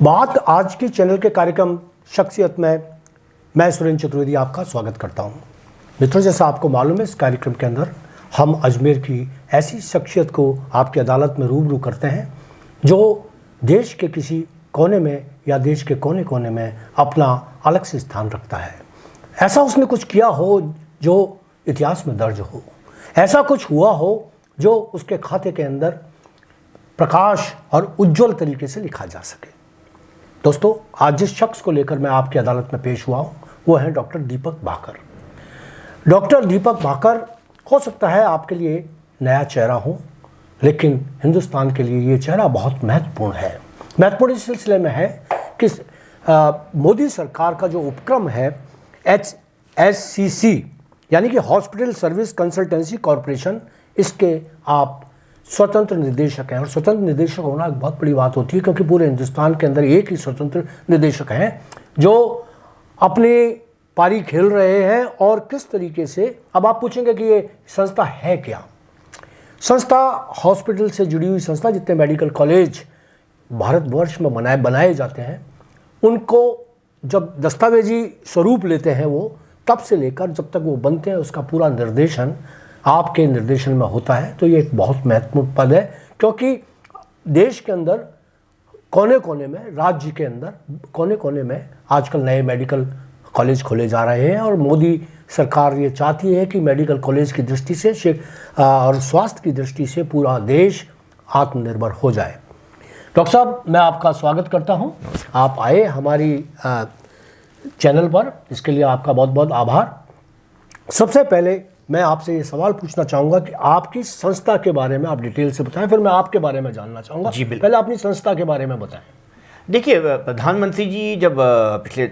बात आज की चैनल के कार्यक्रम शख्सियत में मैं सुरेंद्र चतुर्वेदी आपका स्वागत करता हूं। मित्रों, जैसा आपको मालूम है, इस कार्यक्रम के अंदर हम अजमेर की ऐसी शख्सियत को आपकी अदालत में रूबरू करते हैं जो देश के किसी कोने में या देश के कोने कोने में अपना अलग से स्थान रखता है। ऐसा उसने कुछ किया हो जो इतिहास में दर्ज हो, ऐसा कुछ हुआ हो जो उसके खाते के अंदर प्रकाश और उज्जवल तरीके से लिखा जा सके। दोस्तों, आज जिस शख्स को लेकर मैं आपकी अदालत में पेश हुआ हूँ वो है डॉक्टर दीपक भाकर। डॉक्टर दीपक भाकर हो सकता है आपके लिए नया चेहरा हो, लेकिन हिंदुस्तान के लिए ये चेहरा बहुत महत्वपूर्ण है। महत्वपूर्ण इस सिलसिले में है कि मोदी सरकार का जो उपक्रम है HSCC यानी कि हॉस्पिटल सर्विस कंसल्टेंसी कॉरपोरेशन, इसके आप स्वतंत्र निदेशक हैं। और स्वतंत्र निदेशक होना एक बहुत बड़ी बात होती है, क्योंकि पूरे हिंदुस्तान के अंदर एक ही स्वतंत्र निदेशक हैं जो अपनी पारी खेल रहे हैं। और किस तरीके से, अब आप पूछेंगे कि ये संस्था है क्या। संस्था हॉस्पिटल से जुड़ी हुई संस्था, जितने मेडिकल कॉलेज भारतवर्ष में बनाए जाते हैं, उनको जब दस्तावेजी स्वरूप लेते हैं वो, तब से लेकर जब तक वो बनते हैं उसका पूरा निर्देशन आपके निर्देशन में होता है। तो ये एक बहुत महत्वपूर्ण पद है, क्योंकि देश के अंदर कोने कोने में, राज्य के अंदर कोने कोने में आजकल नए मेडिकल कॉलेज खोले जा रहे हैं। और मोदी सरकार ये चाहती है कि मेडिकल कॉलेज की दृष्टि से और स्वास्थ्य की दृष्टि से पूरा देश आत्मनिर्भर हो जाए। डॉक्टर साहब, मैं आपका स्वागत करता हूं। आप आए हमारी चैनल पर, इसके लिए आपका बहुत बहुत आभार। सबसे पहले मैं आपसे ये सवाल पूछना चाहूँगा कि आपकी संस्था के बारे में आप डिटेल से बताएं, फिर मैं आपके बारे में जानना चाहूँगा। जी बिल्कुल। पहले अपनी संस्था के बारे में बताएं। देखिए, प्रधानमंत्री जी जब पिछले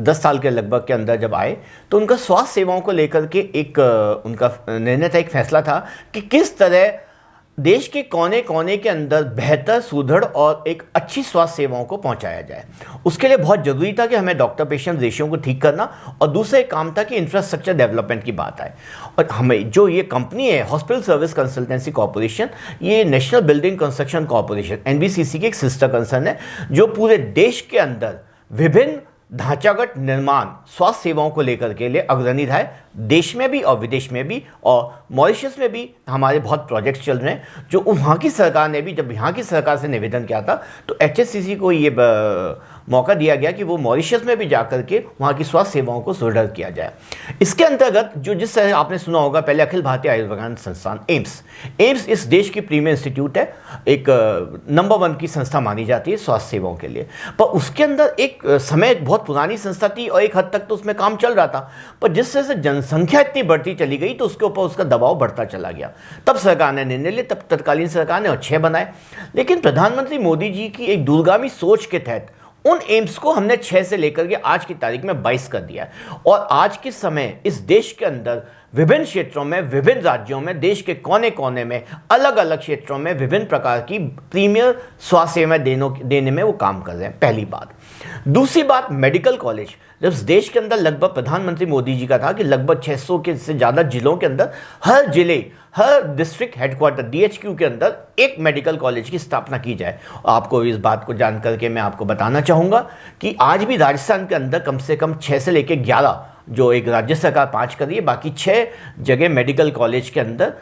10 साल के लगभग के अंदर जब आए, तो उनका स्वास्थ्य सेवाओं को लेकर के एक उनका निर्णय था, एक फैसला था कि किस तरह देश के कोने कोने के अंदर बेहतर, सुदृढ़ और एक अच्छी स्वास्थ्य सेवाओं को पहुंचाया जाए। उसके लिए बहुत ज़रूरी था कि हमें डॉक्टर पेशेंट रेशियो को ठीक करना, और दूसरा एक काम था कि इंफ्रास्ट्रक्चर डेवलपमेंट की बात आए। और हमें जो ये कंपनी है हॉस्पिटल सर्विस कंसल्टेंसी कॉरपोरेशन, ये national building construction corporation NBCC की एक सिस्टर कंसर्न है, जो पूरे देश के अंदर विभिन्न ढांचागत निर्माण स्वास्थ्य सेवाओं को लेकर के लिए अग्रणी रहा है, देश में भी और विदेश में भी। और मॉरिशस में भी हमारे बहुत प्रोजेक्ट्स चल रहे हैं, जो वहाँ की सरकार ने भी, जब यहाँ की सरकार से निवेदन किया था, तो HSCC को ये मौका दिया गया कि वो मॉरिशस में भी जाकर के वहाँ की स्वास्थ्य सेवाओं को सुदृढ़ किया जाए। इसके अंतर्गत जो जिस तरह आपने सुना होगा, पहले अखिल भारतीय आयुर्विज्ञान संस्थान एम्स इस देश की प्रीमियर इंस्टीट्यूट है, एक नंबर 1 की संस्था मानी जाती है स्वास्थ्य सेवाओं के लिए। पर उसके अंदर एक समय बहुत पुरानी संस्था थी और एक हद तक तो उसमें काम चल रहा था, पर जिस तरह से जनसंख्या इतनी बढ़ती चली गई तो उसके ऊपर उसका दबाव बढ़ता चला गया। तब सरकार ने निर्णय लिया, तब तत्कालीन सरकार ने, और 6 बनाए। लेकिन प्रधानमंत्री मोदी जी की एक दूरगामी सोच के तहत उन एम्स को हमने 6 से लेकर के आज की तारीख में 22 कर दिया है। और आज के समय इस देश के अंदर विभिन्न क्षेत्रों में, विभिन्न राज्यों में, देश के कोने कोने में, अलग अलग क्षेत्रों में विभिन्न प्रकार की प्रीमियर स्वास्थ्य सेवाएं देने में वो काम कर रहे हैं, पहली बात। दूसरी बात, मेडिकल कॉलेज। जब देश के अंदर लगभग प्रधानमंत्री मोदी जी का था कि लगभग 600 के से ज़्यादा जिलों के अंदर हर डिस्ट्रिक्ट हेडक्वार्टर DHQ के अंदर एक मेडिकल कॉलेज की स्थापना की जाए। आपको इस बात को जान करके मैं आपको बताना चाहूँगा कि आज भी राजस्थान के अंदर कम से कम 6 से लेकर 11, जो एक राज्य सरकार 5 कर रही है, बाकी 6 जगह मेडिकल कॉलेज के अंदर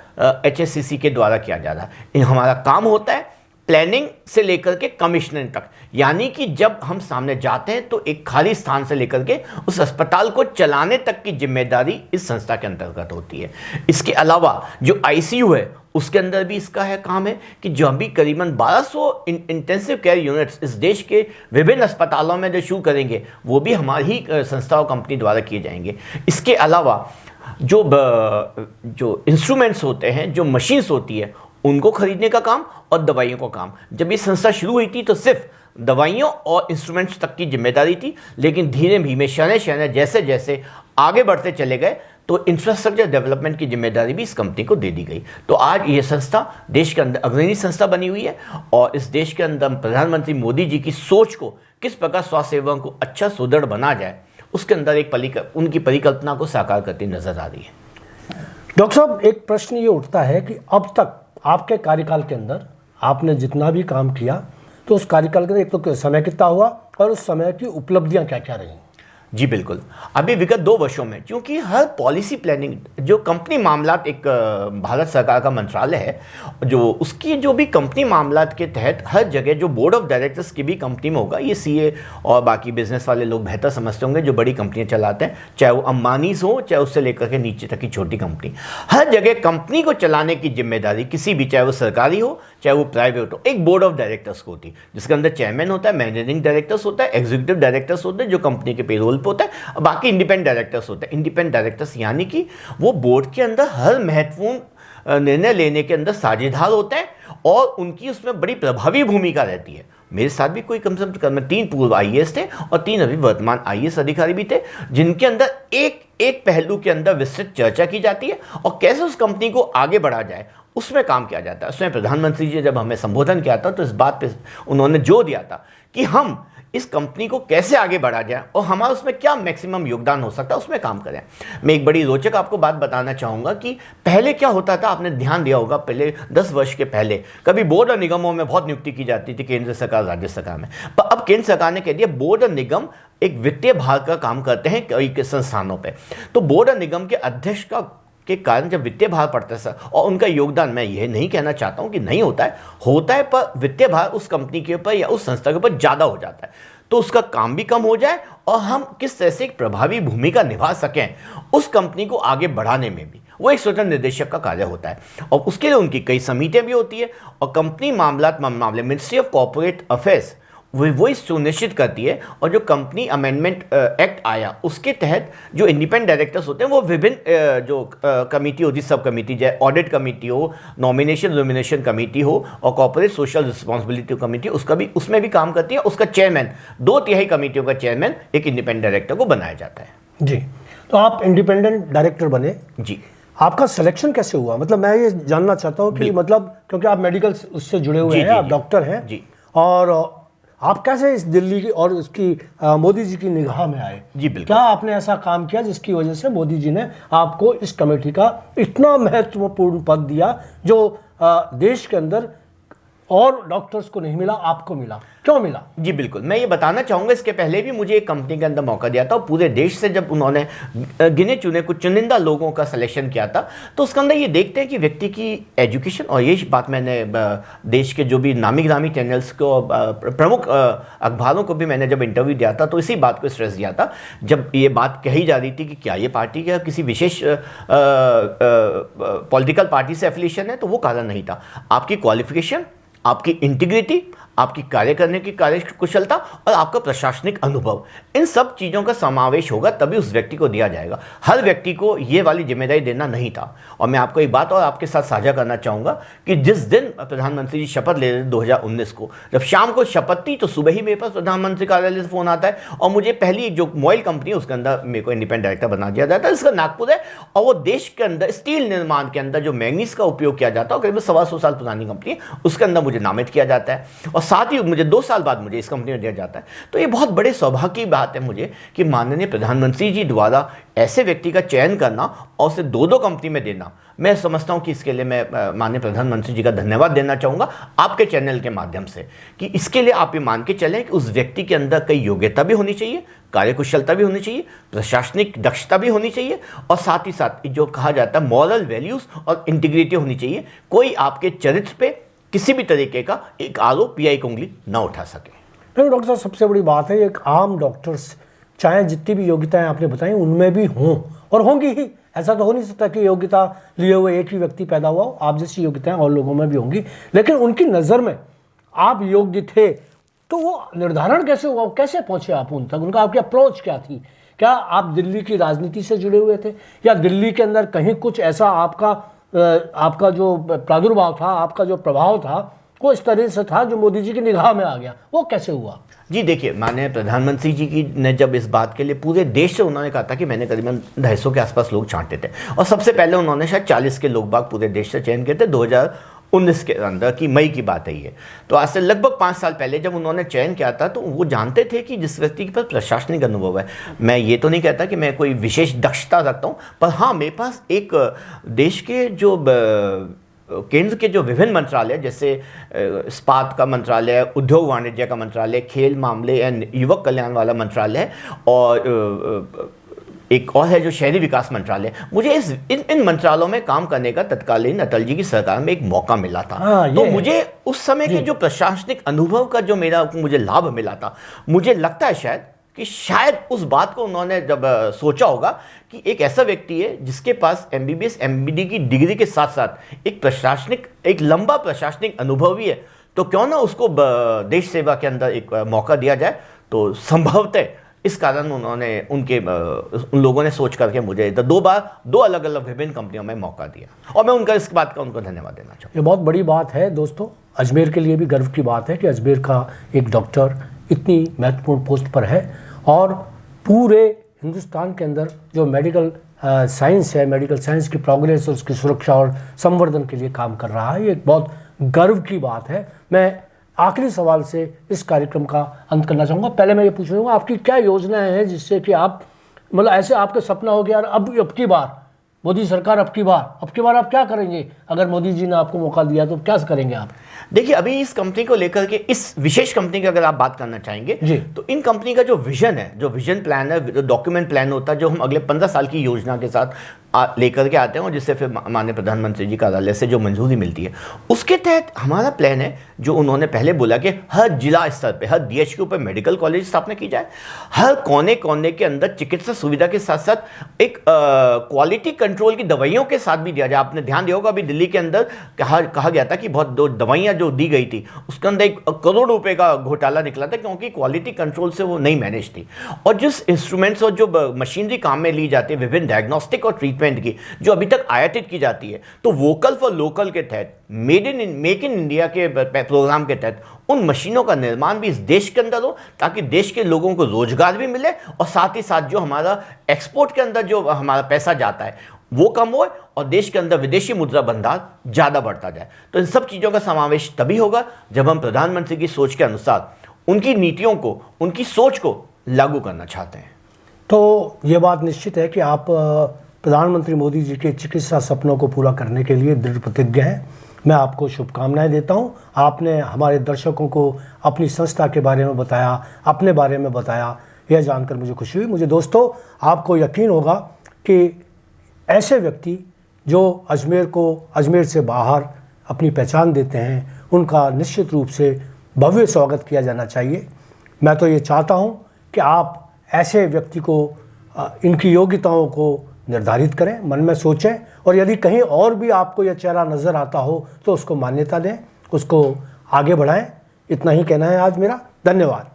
HSCC के द्वारा किया जा रहा है। हमारा काम होता है प्लानिंग से लेकर के कमिश्नरिंग तक, यानी कि जब हम सामने जाते हैं तो एक खाली स्थान से लेकर के उस अस्पताल को चलाने तक की जिम्मेदारी इस संस्था के अंतर्गत होती है। इसके अलावा जो ICU है उसके अंदर भी इसका है काम है कि जो अभी करीबन 1200 इंटेंसिव केयर यूनिट्स इस देश के विभिन्न अस्पतालों में जो शुरू करेंगे, वो भी हमारी ही संस्था और कंपनी द्वारा किए जाएंगे। इसके अलावा जो इंस्ट्रूमेंट्स होते हैं, जो मशीन्स होती है, उनको खरीदने का काम और दवाइयों का काम। जब ये संस्था शुरू हुई थी तो सिर्फ दवाइयों और इंस्ट्रूमेंट्स तक की जिम्मेदारी थी, लेकिन धीरे धीरे शहर जैसे जैसे आगे बढ़ते चले गए तो इंफ्रास्ट्रक्चर डेवलपमेंट की जिम्मेदारी भी इस कंपनी को दे दी गई। तो आज ये संस्था देश के अंदर अग्रणी संस्था बनी हुई है, और इस देश के अंदर प्रधानमंत्री मोदी जी की सोच को किस प्रकार स्वास्थ्य सेवाओं को अच्छा सुदृढ़ बना जाए, उसके अंदर एक उनकी परिकल्पना को साकार करती नजर आ रही है। डॉक्टर साहब, एक प्रश्न ये उठता है कि अब तक आपके कार्यकाल के अंदर आपने जितना भी काम किया, तो उस कार्यकाल के अंदर एक तो समय कितना हुआ और उस समय की उपलब्धियां क्या क्या रही? जी बिल्कुल। अभी विगत 2 वर्षों में, क्योंकि हर पॉलिसी प्लानिंग जो कंपनी मामलात एक भारत सरकार का मंत्रालय है, जो उसकी जो भी कंपनी मामलात के तहत हर जगह जो बोर्ड ऑफ डायरेक्टर्स की भी कंपनी में होगा, ये सीए और बाकी बिजनेस वाले लोग बेहतर समझते होंगे जो बड़ी कंपनियां चलाते हैं, चाहे वो अंबानीज हो चाहे उससे लेकर के नीचे तक की छोटी कंपनी, हर जगह कंपनी को चलाने की जिम्मेदारी किसी भी, चाहे वो सरकारी हो चाहे वो प्राइवेट हो, एक बोर्ड ऑफ डायरेक्टर्स को होती है, जिसके अंदर चेयरमैन होता है, मैनेजिंग डायरेक्टर्स होता है, एग्जीक्यूटिव डायरेक्टर्स होते हैं जो कंपनी के पेरोल पे होता है, बाकी इंडिपेंडेंट डायरेक्टर्स होते हैं। इंडिपेंडेंट डायरेक्टर्स यानी कि वो बोर्ड के अंदर हर महत्वपूर्ण निर्णय लेने के अंदर साझेदार होते हैं और उनकी उसमें बड़ी प्रभावी भूमिका रहती है। मेरे साथ भी कोई कम से कम 3 पूर्व आईएएस थे और 3 अभी वर्तमान आईएएस अधिकारी भी थे, जिनके अंदर एक एक पहलू के अंदर विस्तृत चर्चा की जाती है और कैसे उस कंपनी को आगे बढ़ा जाए उसमें काम किया जाता है। उसमें प्रधानमंत्री जी जब हमें संबोधन किया था तो इस बात पे उन्होंने जोर दिया था कि हम इस कंपनी को कैसे आगे बढ़ा जाए और हमारा उसमें क्या मैक्सिमम योगदान हो सकता है उसमें काम करें। मैं एक बड़ी रोचक आपको बात बताना चाहूँगा कि पहले क्या होता था, आपने ध्यान दिया होगा, पहले 10 वर्ष के पहले कभी बोर्ड और निगमों में बहुत नियुक्ति की जाती थी, केंद्र सरकार राज्य सरकार में, पर अब केंद्र सरकार ने कह दिया बोर्ड और निगम एक वित्तीय भाग का काम करते हैं कई संस्थानों पर। तो बोर्ड और निगम के अध्यक्ष के कारण जब वित्तीय भार पड़ता है सर, और उनका योगदान, मैं यह नहीं कहना चाहता हूं कि नहीं होता है पर वित्तीय भार उस कंपनी के ऊपर या उस संस्था के ऊपर ज़्यादा हो जाता है, तो उसका काम भी कम हो जाए और हम किस तरह से एक प्रभावी भूमिका निभा सकें उस कंपनी को आगे बढ़ाने में भी, वो एक स्वतंत्र निदेशक का कार्य होता है। और उसके लिए उनकी कई समितियां भी होती है और कंपनी मामले मिनिस्ट्री ऑफ कॉर्पोरेट अफेयर्स वही सुनिश्चित करती है। और जो कंपनी अमेंडमेंट एक्ट आया उसके तहत जो इंडिपेंडेंट डायरेक्टर्स होते हैं वो विभिन्न जो कमेटी होती है, सब कमेटी, चाहे ऑडिट कमेटी हो, नॉमिनेशन कमेटी हो और कॉर्पोरेट सोशल रिस्पॉन्सिबिलिटी कमेटी, उसमें भी काम करती है। उसका चेयरमैन, 2/3 कमेटियों का चेयरमैन एक इंडिपेंडेंट डायरेक्टर को बनाया जाता है। जी, तो आप इंडिपेंडेंट डायरेक्टर बने जी, आपका सिलेक्शन कैसे हुआ? मतलब मैं ये जानना चाहता हूँ कि मतलब क्योंकि आप मेडिकल उससे जुड़े हुए हैं, आप डॉक्टर हैं जी, और आप कैसे इस दिल्ली की और उसकी मोदी जी की निगाह में आए? जी बिल्कुल। क्या आपने ऐसा काम किया जिसकी वजह से मोदी जी ने आपको इस कमेटी का इतना महत्वपूर्ण पद दिया जो देश के अंदर और डॉक्टर्स को नहीं मिला, आपको मिला? क्यों मिला? जी बिल्कुल, मैं ये बताना चाहूँगा, इसके पहले भी मुझे एक कंपनी के अंदर मौका दिया था और पूरे देश से जब उन्होंने गिने चुने कुछ चुनिंदा लोगों का सिलेक्शन किया था, तो उसके अंदर ये देखते हैं कि व्यक्ति की एजुकेशन, और ये बात मैंने देश के जो भी नामी चैनल्स को, प्रमुख अखबारों को भी मैंने जब इंटरव्यू दिया था तो इसी बात को स्ट्रेस दिया था। जब ये बात कही जा रही थी कि क्या ये पार्टी का किसी विशेष पॉलिटिकल पार्टी से एफिलिएशन है, तो वो कारण नहीं था, आपकी क्वालिफिकेशन, आपकी इंटीग्रिटी, आपकी कार्य करने की कार्य कुशलता और आपका प्रशासनिक अनुभव, इन सब चीज़ों का समावेश होगा तभी उस व्यक्ति को दिया जाएगा। हर व्यक्ति को ये वाली जिम्मेदारी देना नहीं था। और मैं आपको एक बात और आपके साथ साझा करना चाहूँगा कि जिस दिन प्रधानमंत्री जी शपथ ले रहे थे 2019 को, जब शाम को शपथ थी तो सुबह ही मेरे पास प्रधानमंत्री कार्यालय से फ़ोन आता है और मुझे पहली जो मोबाइल कंपनी है उसके अंदर मेरे को इंडिपेंडेंट डायरेक्टर बना दिया जाता है, इसका नागपुर है और वो देश के अंदर स्टील निर्माण के अंदर जो मैग्नीज का उपयोग किया जाता है, करीब 125 साल पुरानी कंपनी है, उसके अंदर मुझे नामित किया जाता है और साथ ही मुझे 2 साल बाद मुझे इस कंपनी में दिया जाता है। तो ये बहुत बड़े सौभाग्य की बात है मुझे कि माननीय प्रधानमंत्री जी द्वारा ऐसे व्यक्ति का चयन करना और उसे 2 कंपनी में देना, मैं समझता हूं कि इसके लिए मैं माननीय प्रधानमंत्री जी का धन्यवाद देना चाहूँगा आपके चैनल के माध्यम से, कि इसके लिए आप ये मान के चलें कि उस व्यक्ति के अंदर कई योग्यता भी होनी चाहिए, कार्यकुशलता भी होनी चाहिए, प्रशासनिक दक्षता भी होनी चाहिए और साथ ही साथ जो कहा जाता है मॉरल वैल्यूज़ और इंटीग्रिटी होनी चाहिए। कोई आपके चरित्र पे किसी भी तरीके का एक आरोप या एक उंगली ना उठा सके। नहीं डॉक्टर साहब, सबसे बड़ी बात है एक आम डॉक्टर्स चाहे जितनी भी योग्यताएं आपने बताई उनमें भी हों और होंगी ही, ऐसा तो हो नहीं सकता कि योग्यता लिए हुए एक ही व्यक्ति पैदा हुआ हो, आप जैसी योग्यताएं और लोगों में भी होंगी, लेकिन उनकी नज़र में आप योग्य थे तो वो निर्धारण कैसे हुआ, कैसे पहुंचे आप उन तक, उनका आपकी अप्रोच क्या थी? क्या आप दिल्ली की राजनीति से जुड़े हुए थे या दिल्ली के अंदर कहीं कुछ ऐसा आपका जो प्रादुर्भाव था, आपका जो प्रभाव था वो इस तरह से था जो मोदी जी की निगाह में आ गया, वो कैसे हुआ? जी देखिए, माननीय प्रधानमंत्री जी की ने जब इस बात के लिए पूरे देश से उन्होंने कहा था कि मैंने करीबन 250 के आसपास लोग छांटे थे और सबसे पहले उन्होंने शायद 40 के लोग बाग पूरे देश से चयन किए थे। 2019 के अंदर की मई की बात है ये, तो आज से लगभग 5 साल पहले जब उन्होंने चयन किया था तो वो जानते थे कि जिस व्यक्ति के पास प्रशासनिक अनुभव है, मैं ये तो नहीं कहता कि मैं कोई विशेष दक्षता रखता हूँ, पर हाँ मेरे पास एक देश के जो केंद्र के जो विभिन्न मंत्रालय जैसे इस्पात का मंत्रालय, उद्योग वाणिज्य का मंत्रालय, खेल मामले एंड युवक कल्याण वाला मंत्रालय और एक और है जो शहरी विकास मंत्रालय, मुझे इन मंत्रालयों में काम करने का तत्कालीन अटल जी की सरकार में एक मौका मिला था। तो मुझे उस समय के जो प्रशासनिक अनुभव का जो मुझे लाभ मिला था, मुझे लगता है शायद उस बात को उन्होंने जब सोचा होगा कि एक ऐसा व्यक्ति है जिसके पास MBBS MBD की डिग्री के साथ साथ एक लंबा प्रशासनिक अनुभव भी है, तो क्यों ना उसको देश सेवा के अंदर एक मौका दिया जाए। तो संभवतः इस कारण उन लोगों ने सोच करके मुझे दो अलग अलग विभिन्न कंपनियों में मौका दिया और मैं इस बात का उनको धन्यवाद देना चाहूँगा। ये बहुत बड़ी बात है दोस्तों, अजमेर के लिए भी गर्व की बात है कि अजमेर का एक डॉक्टर इतनी महत्वपूर्ण पोस्ट पर है और पूरे हिंदुस्तान के अंदर जो मेडिकल साइंस है, मेडिकल साइंस की प्रोग्रेस और उसकी सुरक्षा और संवर्धन के लिए काम कर रहा है। ये एक बहुत गर्व की बात है। मैं आखिरी सवाल से इस कार्यक्रम का अंत करना चाहूँगा। पहले मैं ये पूछूंगा, आपकी क्या योजनाएं हैं जिससे कि आप मतलब ऐसे आपका सपना हो गया यार अब की बार मोदी सरकार अब की बार आप क्या करेंगे? अगर मोदी जी ने आपको मौका दिया तो क्या करेंगे आप? देखिए, अभी इस कंपनी को लेकर के, इस विशेष कंपनी की अगर आप बात करना चाहेंगे तो इन कंपनी का जो विजन प्लान है, जो डॉक्यूमेंट प्लान होता है, जो हम अगले 15 साल की योजना के साथ लेकर के आते हैं और जिससे फिर माननीय प्रधानमंत्री जी कार्यालय से जो मंजूरी मिलती है, उसके तहत हमारा प्लान है जो उन्होंने पहले बोला कि हर जिला स्तर पे, हर DHQ पर मेडिकल कॉलेज स्थापना की जाए, हर कोने कोने के अंदर चिकित्सा सुविधा के साथ साथ एक क्वालिटी कंट्रोल की दवाइयों के साथ भी दिया जाए। आपने ध्यान दिया होगा, अभी दिल्ली के अंदर कहा गया था कि बहुत दो दवाइयाँ जो दी गई थी उसके अंदर 1 करोड़ रुपए का घोटाला निकला था क्योंकि क्वालिटी कंट्रोल से वो नहीं मैनेज थी। और जिस इंस्ट्रूमेंट्स और जो मशीनरी काम में ली जाती है विभिन्न डायग्नोस्टिक और ट्रीटमेंट की, जो अभी तक आयातित की जाती है, तो वोकल फॉर लोकल के तहत, मेक इन इंडिया के प्रोग्राम के तहत उन मशीनों का निर्माण भी इस देश के अंदर हो ताकि देश के लोगों को रोजगार भी मिले और साथ ही साथ जो हमारा एक्सपोर्ट के अंदर जो हमारा पैसा जाता है वो कम हो और देश के अंदर विदेशी मुद्रा भंडार ज़्यादा बढ़ता जाए। तो इन सब चीज़ों का समावेश तभी होगा जब हम प्रधानमंत्री की सोच के अनुसार उनकी नीतियों को, उनकी सोच को लागू करना चाहते हैं। तो ये बात निश्चित है कि आप प्रधानमंत्री मोदी जी के चिकित्सा सपनों को पूरा करने के लिए दृढ़ प्रतिज्ञ हैं। मैं आपको शुभकामनाएं देता हूं। आपने हमारे दर्शकों को अपनी संस्था के बारे में बताया, अपने बारे में बताया, यह जानकर मुझे खुशी हुई। मुझे दोस्तों आपको यकीन होगा कि ऐसे व्यक्ति जो अजमेर से बाहर अपनी पहचान देते हैं, उनका निश्चित रूप से भव्य स्वागत किया जाना चाहिए। मैं तो ये चाहता हूं कि आप ऐसे व्यक्ति को, इनकी योग्यताओं को निर्धारित करें, मन में सोचें और यदि कहीं और भी आपको यह चेहरा नज़र आता हो तो उसको मान्यता दें, उसको आगे बढ़ाएं। इतना ही कहना है आज मेरा। धन्यवाद।